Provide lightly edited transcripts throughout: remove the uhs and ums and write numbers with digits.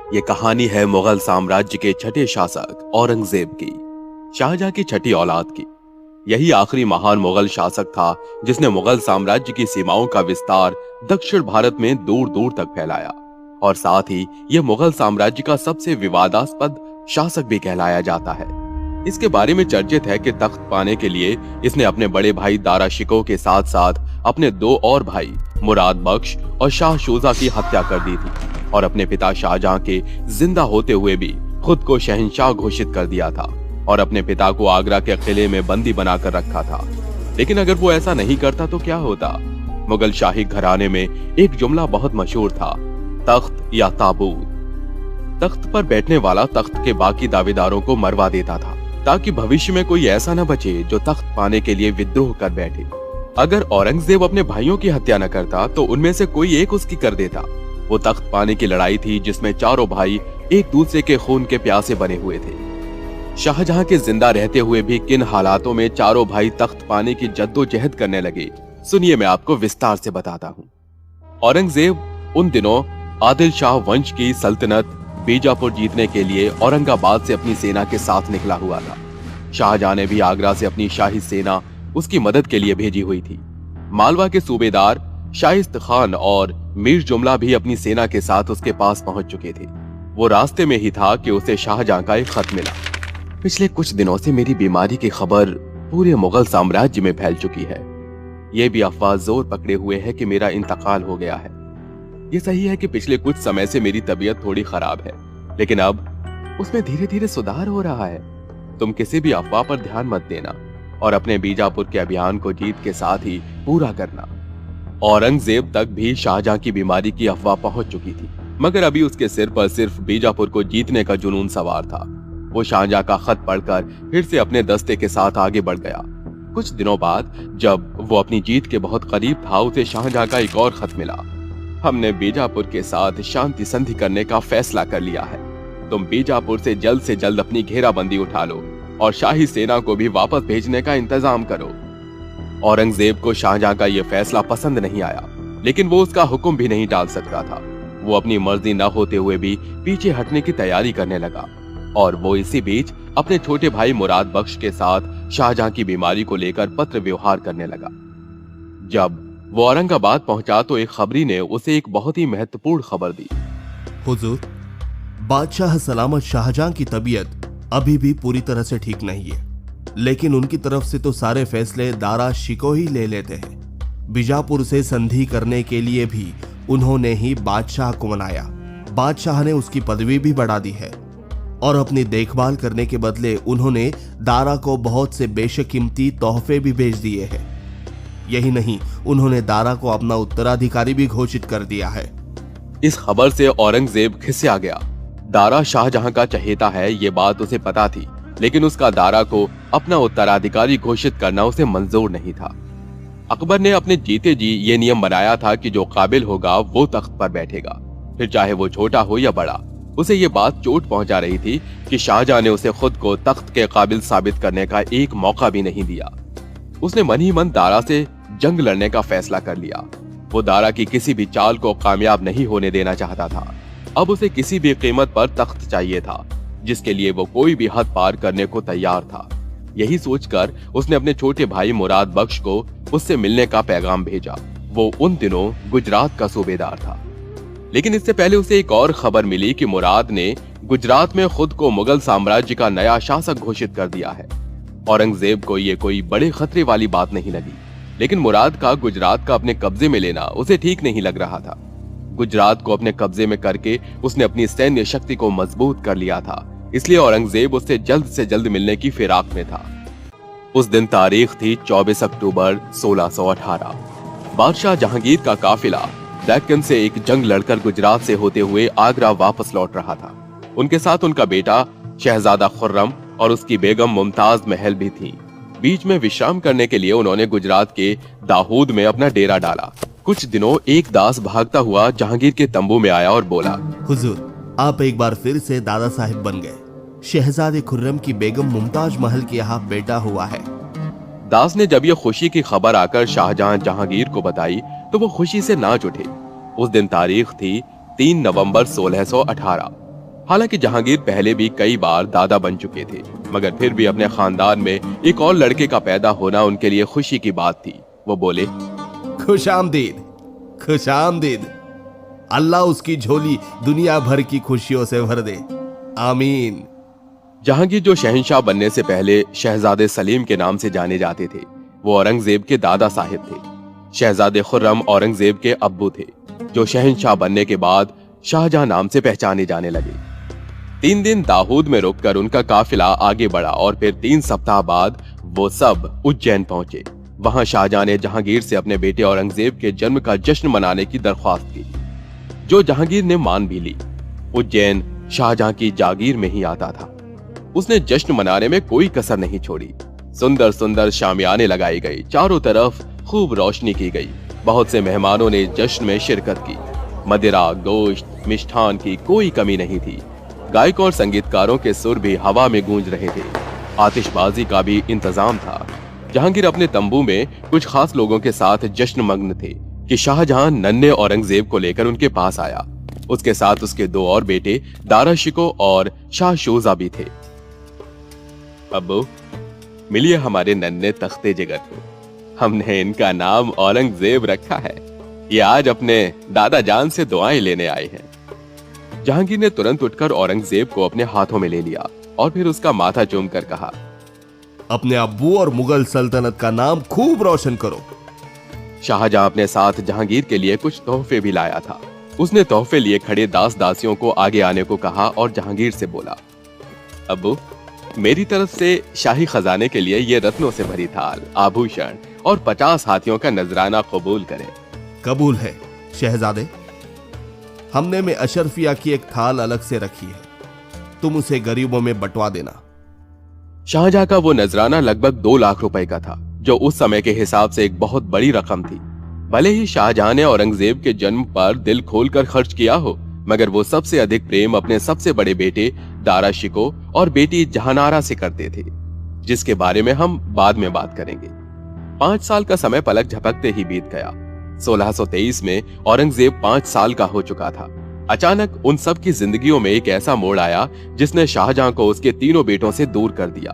ये कहानी है मुगल साम्राज्य के छठे शासक औरंगजेब की, शाहजहां की छठी औलाद की। यही आखिरी महान मुगल शासक था जिसने मुगल साम्राज्य की सीमाओं का विस्तार दक्षिण भारत में दूर दूर तक फैलाया, और साथ ही यह मुगल साम्राज्य का सबसे विवादास्पद शासक भी कहलाया जाता है। इसके बारे में चर्चित है कि तख्त पाने के लिए इसने अपने बड़े भाई दारा शिकोह के साथ साथ अपने दो और भाई मुराद बख्श और शाह शूजा की हत्या कर दी थी, और अपने पिता शाहजहां के जिंदा होते हुए भी खुद को शहंशाह घोषित कर दिया था और अपने पिता को आगरा के किले में बंदी बनाकर रखा था। लेकिन अगर वो ऐसा नहीं करता तो क्या होता? मुगल शाही घराने में एक जुमला बहुत मशहूर था, तख्त या ताबूत। तख्त पर बैठने वाला तख्त के बाकी दावेदारों को मरवा देता था ताकि भविष्य में कोई ऐसा न बचे जो तख्त पाने के लिए विद्रोह कर बैठे। अगर औरंगजेब अपने भाइयों की हत्या न करता तो उनमें से कोई एक उसकी कर देता। वो तख्त पाने की लड़ाई थी जिसमें चारों भाई एक दूसरे के खून के प्यासे बने हुए थे। शाहजहां के जिंदा रहते हुए भी किन हालातों में चारों भाई तख्त पाने की जद्दोजहद करने लगे, सुनिए मैं आपको विस्तार से बताता हूँ। औरंगजेब उन दिनों आदिल शाह वंश की सल्तनत बीजापुर जीतने के लिए औरंगाबाद से अपनी सेना के साथ निकला हुआ था। शाहजहां ने भी आगरा से अपनी शाही सेना उसकी मदद के लिए भेजी हुई थी। मालवा के सूबेदार शाइस्त खान और मीर जुमला भी अपनी सेना के साथ उसके पास पहुंच चुके थे। वो रास्ते में ही था कि उसे शाहजहां का एक खत मिला। पिछले कुछ दिनों से मेरी बीमारी की खबर पूरे मुगल साम्राज्य में फैल चुकी है। ये भी अफवाह जोर पकड़े हुए है कि मेरा इंतकाल हो गया है। ये सही है कि पिछले कुछ समय से मेरी तबीयत थोड़ी खराब है, लेकिन अब उसमें धीरे धीरे सुधार हो रहा है। तुम किसी भी अफवाह पर ध्यान मत देना और अपने बीजापुर के अभियान को जीत के साथ ही पूरा करना। औरंगजेब तक भी शाहजहां की बीमारी की अफवाह पहुंच चुकी थी, मगर अभी उसके सिर पर सिर्फ बीजापुर को जीतने का जुनून सवार था। वो शाहजहां का खत पढ़कर फिर से अपने दस्ते के साथ आगे बढ़ गया। कुछ दिनों बाद जब वो अपनी जीत के बहुत करीब था, उसे शाहजहां का एक और खत मिला। हमने बीजापुर के साथ शांति संधि करने का फैसला कर लिया है। तुम बीजापुर से जल्द अपनी घेराबंदी उठा लो और शाही सेना को भी वापस भेजने का इंतजाम करो। औरंगजेब को शाहजहां का यह फैसला पसंद नहीं आया, लेकिन वो उसका हुक्म भी नहीं टाल सकता था। वो अपनी मर्जी न होते हुए भी पीछे हटने की तैयारी करने लगा, और वो इसी बीच अपने छोटे भाई मुराद बख्श के साथ शाहजहां की बीमारी को लेकर पत्र व्यवहार करने लगा। जब वो औरंगाबाद पहुंचा तो एक खबरी ने उसे एक बहुत ही महत्वपूर्ण खबर दी। हुजूर, बादशाह सलामत शाहजहां की तबीयत अभी भी पूरी तरह से ठीक नहीं है, लेकिन उनकी तरफ से तो सारे फैसले दारा शिकोह ही ले लेते हैं। बीजापुर से संधि करने के लिए भी उन्होंने ही बादशाह को मनाया। बादशाह ने उसकी पदवी भी बढ़ा दी है और अपनी देखभाल करने के बदले उन्होंने दारा को बहुत से बेशकीमती तोहफे भी भेज दिए हैं। यही नहीं, उन्होंने दारा को अपना उत्तराधिकारी भी घोषित कर दिया है। इस खबर से औरंगजेब खिसिया गया। दारा शाहजहां का चहेता है, ये बात उसे पता थी, लेकिन उसका दारा को अपना उत्तराधिकारी घोषित करना उसे मंजूर नहीं था। अकबर ने अपने जीते जी ये नियम बनाया था कि जो काबिल होगा वो तख्त पर बैठेगा, फिर चाहे वो छोटा हो या बड़ा। उसे ये बात चोट पहुंचा रही थी कि शाहजहां ने उसे खुद को तख्त के काबिल साबित करने का एक मौका भी नहीं दिया। उसने मन ही मन दारा से जंग लड़ने का फैसला कर लिया। वो दारा की किसी भी चाल को कामयाब नहीं होने देना चाहता था। अब उसे किसी भी कीमत पर तख्त चाहिए था, जिसके लिए वो कोई भी हद पार करने को तैयार था। यही सोचकर उसने अपने छोटे भाई मुराद बख्श को उससे मिलने का पैगाम भेजा। वो उन दिनों गुजरात का सूबेदार था, लेकिन इससे पहले उसे एक और खबर मिली कि मुराद ने गुजरात में खुद को मुगल साम्राज्य का नया शासक घोषित कर दिया है। औरंगजेब को ये कोई बड़े खतरे वाली बात नहीं लगी, लेकिन मुराद का गुजरात का अपने कब्जे में लेना उसे ठीक नहीं लग रहा था। गुजरात को अपने कब्जे में करके उसने अपनी सैन्य शक्ति को मजबूत कर लिया था, इसलिए औरंगजेब उससे जल्द मिलने की फिराक में था। उस दिन तारीख थी 24 अक्टूबर 1618। बादशाह जहांगीर का काफिला डेक्कन से एक जंग लड़कर गुजरात से होते हुए आगरा वापस लौट रहा था। उनके साथ उनका बेटा शहजादा खुर्रम और उसकी बेगम मुमताज महल भी थी। बीच में विश्राम करने के लिए उन्होंने गुजरात के दाहोद में अपना डेरा डाला। कुछ दिनों एक दास भागता हुआ जहांगीर के तंबू में आया और बोला, हुजूर, आप एक बार फिर से दादा साहिब बन गए। शहजादे खुर्रम की बेगम मुमताज महल के यहाँ बेटा हुआ है। दास ने जब ये खुशी की खबर आकर शाहजहां जहांगीर को बताई तो वो खुशी से नाच उठे। उस दिन तारीख थी 3 नवंबर 1618। हालांकि जहांगीर पहले भी कई बार दादा बन चुके थे, मगर फिर भी अपने खानदान में एक और लड़के का पैदा होना उनके लिए खुशी की बात थी। वो बोले, खुशामदीद, खुशामदीद। अल्लाह उसकी झोली दुनिया भर की खुशियों से भर दे, आमीन। जहांगीर, जो शहंशाह बनने से पहले शहजादे सलीम के नाम से जाने जाते थे, वो औरंगजेब के दादा साहिब थे। शहजादे खुर्रम औरंगजेब के अब्बू थे, जो शहंशाह बनने के बाद शाहजहां नाम से पहचाने जाने लगे। 3 दिन दाऊद में रुककर उनका काफिला आगे बढ़ा और फिर 3 सप्ताह बाद वो सब उज्जैन पहुंचे। वहां शाहजहां ने जहांगीर से अपने बेटे औरंगजेब के जन्म का जश्न मनाने की दरख्वास्त की, जो जहांगीर ने मान भी ली। उज्जैन शाहजहां की जागीर में ही आता था। उसने जश्न मनाने में कोई कसर नहीं छोड़ी। सुंदर सुंदर शामियाने लगाई गई, चारों तरफ खूब रोशनी की गई। बहुत से मेहमानों ने जश्न में शिरकत की। मदिरा, गोश्त, मिष्ठान की कोई कमी नहीं थी। गायकों और संगीतकारों के सुर भी हवा में गूंज रहे थे। आतिशबाजी का भी इंतजाम था। जहांगीर अपने तंबू में कुछ खास लोगों के साथ जश्न मग्न थे कि शाहजहां नन्हे औरंगजेब को लेकर उनके पास आया। उसके साथ उसके 2 और बेटे दारा शिको और शाह शोजा भी थे। अब्बू, मिलिए हमारे नन्हे तख्ते जिगर को। हमने इनका नाम औरंगजेब रखा है। ये आज अपने दादा जान से दुआएं लेने आए हैं। जहांगीर ने तुरंत उठकर औरंगजेब को अपने हाथों में ले लिया और फिर उसका माथा चूमकर कहा, अपने अब्बू और मुगल सल्तनत का नाम खूब रोशन करो। शाहजहां अपने साथ जहांगीर के लिए कुछ तोहफे भी लाया था। उसने तोहफे लिए खड़े दास दासियों को आगे आने को कहा और जहांगीर से बोला, अब्बू, मेरी तरफ से शाही खजाने के लिए ये रत्नों से भरी थाल, आभूषण और 50 हाथियों का नजराना कबूल करें। कबूल है शहजादे। हमने में अशरफिया की एक थाल अलग से रखी है, तुम उसे गरीबों में बंटवा देना। शाहजहां का वो नजराना लगभग 2 लाख रुपए का था, जो उस समय के हिसाब से एक बहुत बड़ी रकम थी। भले ही शाहजहां ने औरंगजेब के जन्म पर दिल खोलकर खर्च किया हो, मगर वो सबसे अधिक प्रेम अपने सबसे बड़े बेटे दारा शिको और बेटी जहानारा से करते थे, जिसके बारे में हम बाद में बात करेंगे। 5 साल का समय पलक झपकते ही बीत गया। 1623 में औरंगजेब 5 साल का हो चुका था। अचानक उन सब की जिंदगियों में एक ऐसा मोड़ आया जिसने शाहजहां को उसके तीनों बेटों से दूर कर दिया।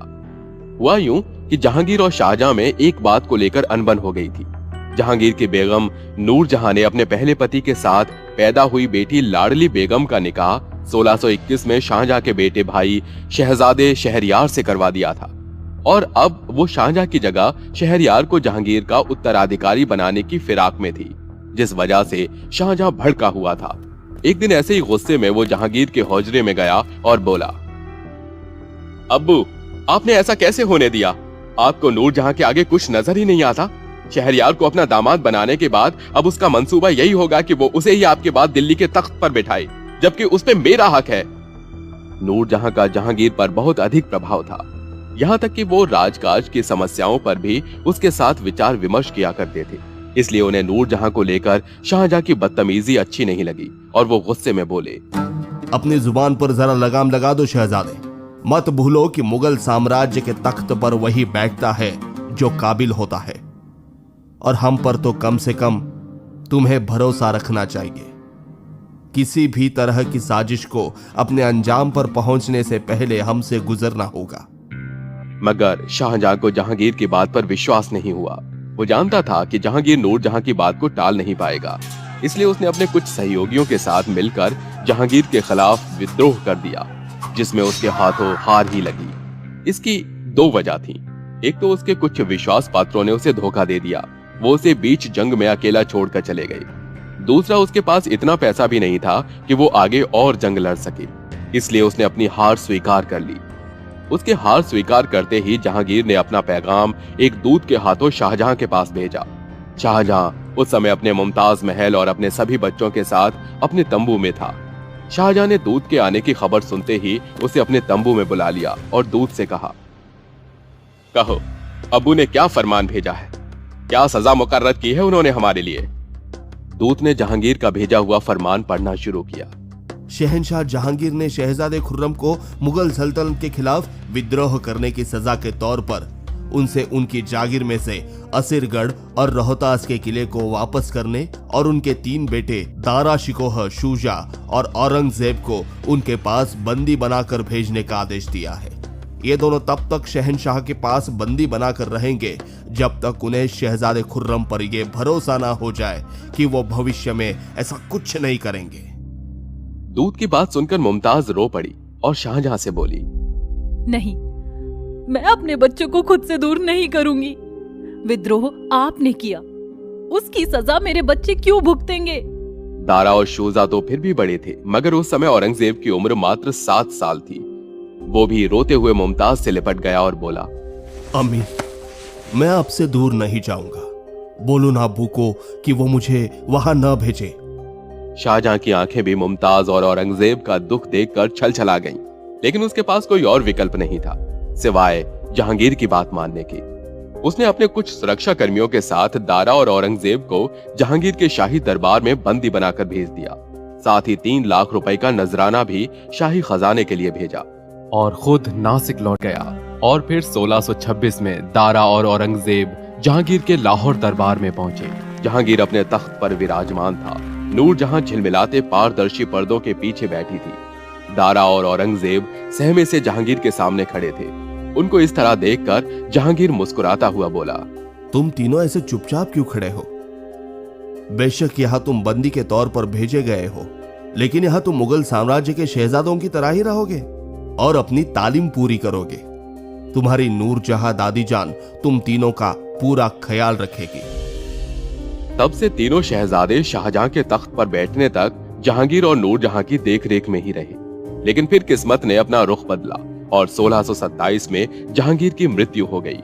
हुआ यूं कि जहांगीर और शाहजहां में एक बात को लेकर अनबन हो गई थी। जहांगीर की बेगम नूरजहां ने अपने पहले पति के साथ पैदा हुई बेटी लाडली बेगम का निकाह 1621 में शाहजहां के बेटे भाई शहजादे शहरयार से करवा दिया था, और अब वो शाहजहां की जगह शहरयार को जहांगीर का उत्तराधिकारी बनाने की फिराक में थी, जिस वजह से शाहजहां भड़का हुआ था। एक दिन ऐसे ही गुस्से में वो जहांगीर के हौजरे में गया और बोला, अब्बू, आपने ऐसा कैसे होने दिया? आपको नूरजहां के आगे कुछ नजर ही नहीं आता? शहरयार को अपना दामाद बनाने के बाद अब उसका मंसूबा यही होगा कि वो उसे ही आपके बाद दिल्ली के तख्त पर बिठाए, जबकि उस पे मेरा हक है। नूरजहां का जहांगीर पर बहुत अधिक प्रभाव था, यहाँ तक कि वो राजकाज की समस्याओं पर भी उसके साथ विचार विमर्श किया करते थे। इसलिए उन्हें नूरजहां को लेकर शाहजहां की बदतमीजी अच्छी नहीं लगी और वो गुस्से में बोले, अपनी जुबान पर जरा लगाम लगा दो शहजादे। मत भूलो कि मुगल साम्राज्य के तख्त पर वही बैठता है जो काबिल होता है, और हम पर तो कम से कम तुम्हें भरोसा रखना चाहिए। किसी भी तरह की साजिश को अपने अंजाम पर पहुंचने से पहले हमसे गुजरना होगा। मगर शाहजहां को जहांगीर की बात पर विश्वास नहीं हुआ। वो जानता था कि जहांगीर नूरजहां की बात को टाल नहीं पाएगा, इसलिए उसने अपने कुछ सहयोगियों के साथ मिलकर जहांगीर के खिलाफ विद्रोह कर दिया, जिसमें उसके हाथों हार ही लगी। इसकी 2 वजह थी। एक तो उसके कुछ विश्वास पात्रों ने उसे धोखा दे दिया, वो उसे बीच जंग में अकेला छोड़कर चले गए। दूसरा, उसके पास इतना पैसा भी नहीं था कि वो आगे और जंग लड़ सके, इसलिए उसने अपनी हार स्वीकार कर ली। उसके हार स्वीकार करते ही जहांगीर ने अपना पैगाम एक दूत के हाथों शाहजहां के पास भेजा। शाहजहां उस समय अपने मुमताज महल और अपने सभी बच्चों के साथ अपने तंबू में था। शाहजहां ने दूत के आने की खबर सुनते ही उसे अपने तंबू में बुला लिया और दूत से कहा, कहो, अब्बू ने क्या फरमान भेजा है? क्या सजा मुकर्रर की है उन्होंने हमारे लिए? दूत ने जहांगीर का भेजा हुआ फरमान पढ़ना शुरू किया। शहंशाह जहांगीर ने शहजादे खुर्रम को मुगल सल्तनत के खिलाफ विद्रोह करने की सजा के तौर पर उनसे उनकी जागीर में से असीरगढ़ और रोहतास के किले को वापस करने और उनके 3 बेटे दारा शिकोह, शुजा और औरंगजेब को उनके पास बंदी बनाकर भेजने का आदेश दिया है। ये दोनों तब तक शहंशाह के पास बंदी बनाकर रहेंगे जब तक उन्हें शहजादे खुर्रम पर यह भरोसा ना हो जाए कि वो भविष्य में ऐसा कुछ नहीं करेंगे। दूत की बात सुनकर मुमताज रो पड़ी और शाहजहां से बोली, नहीं, मैं अपने बच्चों को खुद से दूर नहीं करूंगी। विद्रोह आपने किया, उसकी सजा मेरे बच्चे क्यों भुगतेंगे? दारा और शूजा तो फिर भी बड़े थे, मगर उस समय औरंगजेब की उम्र मात्र 7 साल थी। वो भी रोते हुए मुमताज से लिपट गया और बोला, अम्मी, मैं आपसे दूर नहीं जाऊंगा। बोलो ना अब्बू को कि वो मुझे वहां न भेजे। शाहजहां की आंखें भी मुमताज और औरंगजेब का दुख देखकर छलछला गईं, लेकिन उसके पास कोई और विकल्प नहीं था सिवाय जहांगीर की बात मानने की। उसने अपने कुछ सुरक्षा कर्मियों के साथ दारा और औरंगजेब को जहांगीर के शाही दरबार में बंदी बनाकर भेज दिया। साथ ही 3 लाख रुपए का नजराना भी शाही खजाने के लिए भेजा और खुद नासिक लौट गया। और फिर 1626 में दारा और औरंगजेब जहांगीर के लाहौर दरबार में पहुंचे। जहांगीर अपने तख्त पर विराजमान था। नूरजहां झिलमिलाते पारदर्शी पर्दों के पीछे बैठी थी। दारा और औरंगजेब सहमे से जहांगीर के सामने खड़े थे। उनको इस तरह देखकर जहांगीर मुस्कुराता हुआ बोला, तुम तीनों ऐसे चुपचाप क्यों खड़े हो? बेशक यहाँ तुम बंदी के तौर पर भेजे गए हो, लेकिन यहाँ तुम मुगल साम्राज्य के शहजादों की तरह ही रहोगे और अपनी तालीम पूरी करोगे। तुम्हारी नूरजहां दादी जान तुम तीनों का पूरा ख्याल रखेगी। तब से तीनों शहजादे शाहजहां के तख्त पर बैठने तक जहांगीर और नूरजहां की देखरेख में ही रहे। लेकिन फिर किस्मत ने अपना रुख बदला और 1627 में जहांगीर की मृत्यु हो गई।